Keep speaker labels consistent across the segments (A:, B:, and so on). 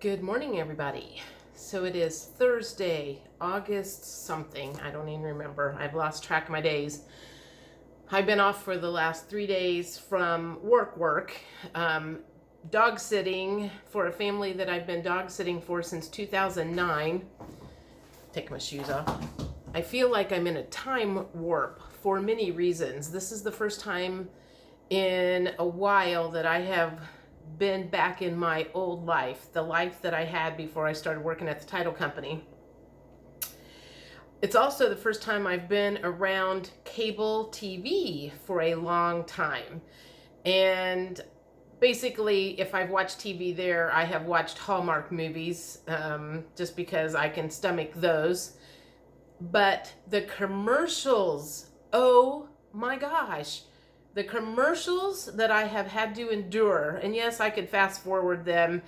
A: Good morning, everybody. So it is Thursday, August something. I don't even remember. I've lost track of my days. I've been off for the last 3 days from work, dog sitting for a family that I've been dog sitting for since 2009. Take my shoes off. I feel like I'm in a time warp for many reasons. This is the first time in a while that I have been back in my old life, the life that I had before I started working at the title company. It's also the first time I've been around cable TV for a long time. And basically, if I've watched TV there, I have watched Hallmark movies, just because I can stomach those. But the commercials, oh my gosh, the commercials that I have had to endure, and yes, I could fast forward them,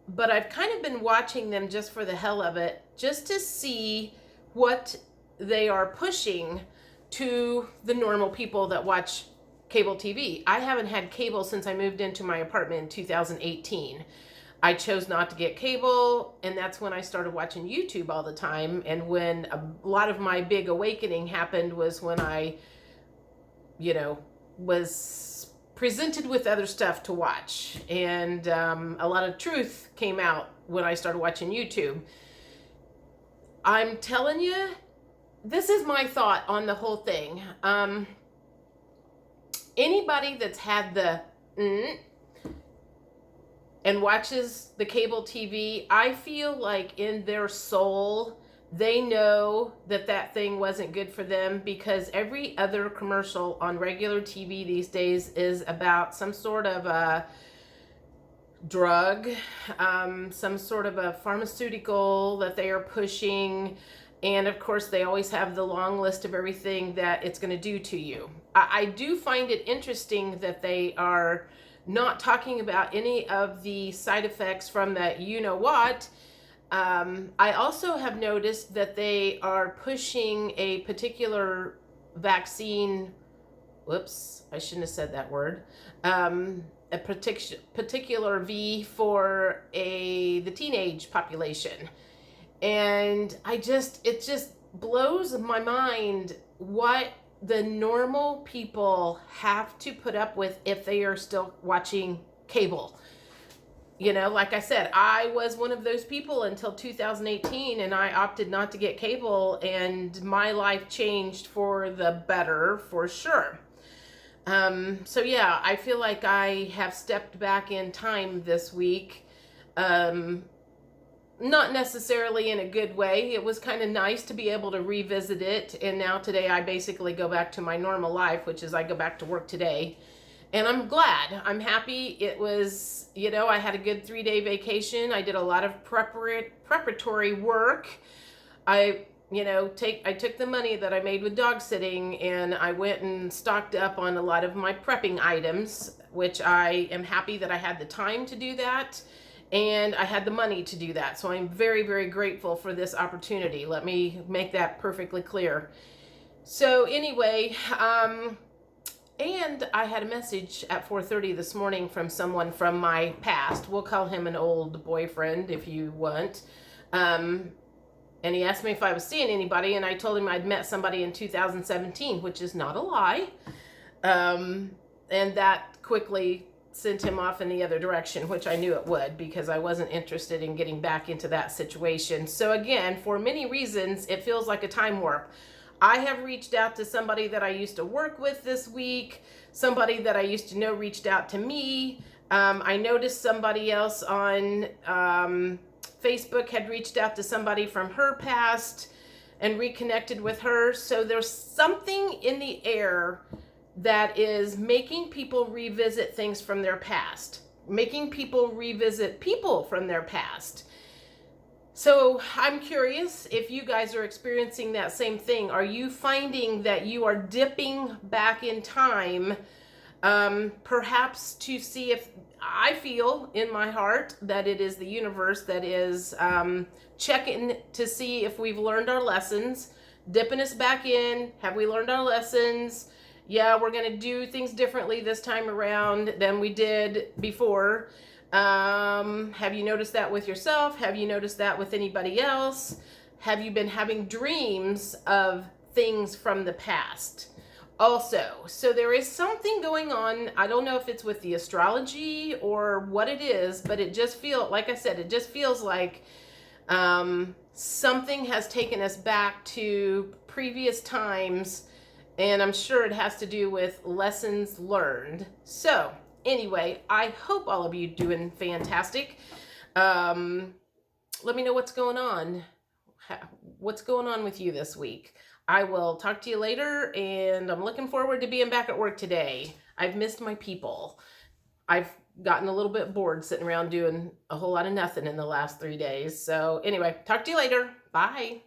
A: but I've kind of been watching them just for the hell of it, just to see what they are pushing to the normal people that watch cable TV. I haven't had cable since I moved into my apartment in 2018. I chose not to get cable, and that's when I started watching YouTube all the time. And when a lot of my big awakening happened was when I, was presented with other stuff to watch. And a lot of truth came out when I started watching YouTube. I'm telling you, this is my thought on the whole thing. Anybody that's had the and watches the cable TV, I feel like in their soul, they know that that thing wasn't good for them, because every other commercial on regular TV these days is about some sort of a drug, some sort of a pharmaceutical that they are pushing. And of course, they always have the long list of everything that it's going to do to you. I do find it interesting that they are not talking about any of the side effects from that what. I also have noticed that they are pushing a particular vaccine. Whoops, I shouldn't have said that word. A particular V for the teenage population. And it just blows my mind what the normal people have to put up with if they are still watching cable. Like I said, I was one of those people until 2018, and I opted not to get cable, and my life changed for the better for sure. So yeah, I feel like I have stepped back in time this week. Not necessarily in a good way. It was kind of nice to be able to revisit it, and now today I basically go back to my normal life, which is I go back to work today. And I'm glad. I'm happy. It was, I had a good 3-day vacation. I did a lot of preparatory work. I took the money that I made with dog sitting, and I went and stocked up on a lot of my prepping items, which I am happy that I had the time to do that, and I had the money to do that. So I'm very, very grateful for this opportunity. Let me make that perfectly clear. So anyway, and I had a message at 4:30 this morning from someone from my past. We'll call him an old boyfriend if you want. And he asked me if I was seeing anybody, and I told him I'd met somebody in 2017, which is not a lie. And that quickly sent him off in the other direction, which I knew it would, because I wasn't interested in getting back into that situation. So again, for many reasons, it feels like a time warp. I have reached out to somebody that I used to work with this week. Somebody that I used to know reached out to me. I noticed somebody else on Facebook had reached out to somebody from her past and reconnected with her. So there's something in the air that is making people revisit things from their past, making people revisit people from their past. So I'm curious if you guys are experiencing that same thing. Are you finding that you are dipping back in time, perhaps to see if, I feel in my heart that it is the universe that is checking to see if we've learned our lessons, dipping us back in. Have we learned our lessons? Yeah, we're going to do things differently this time around than we did before. Have you noticed that with yourself? Have you noticed that with anybody else? Have you been having dreams of things from the past? Also, so there is something going on. I don't know if it's with the astrology or what it is, but it just feels, like I said, it just feels like something has taken us back to previous times, and I'm sure it has to do with lessons learned. So anyway, I hope all of you doing fantastic. Let me know what's going on. What's going on with you this week? I will talk to you later, and I'm looking forward to being back at work today. I've missed my people. I've gotten a little bit bored sitting around doing a whole lot of nothing in the last 3 days. So anyway, talk to you later. Bye.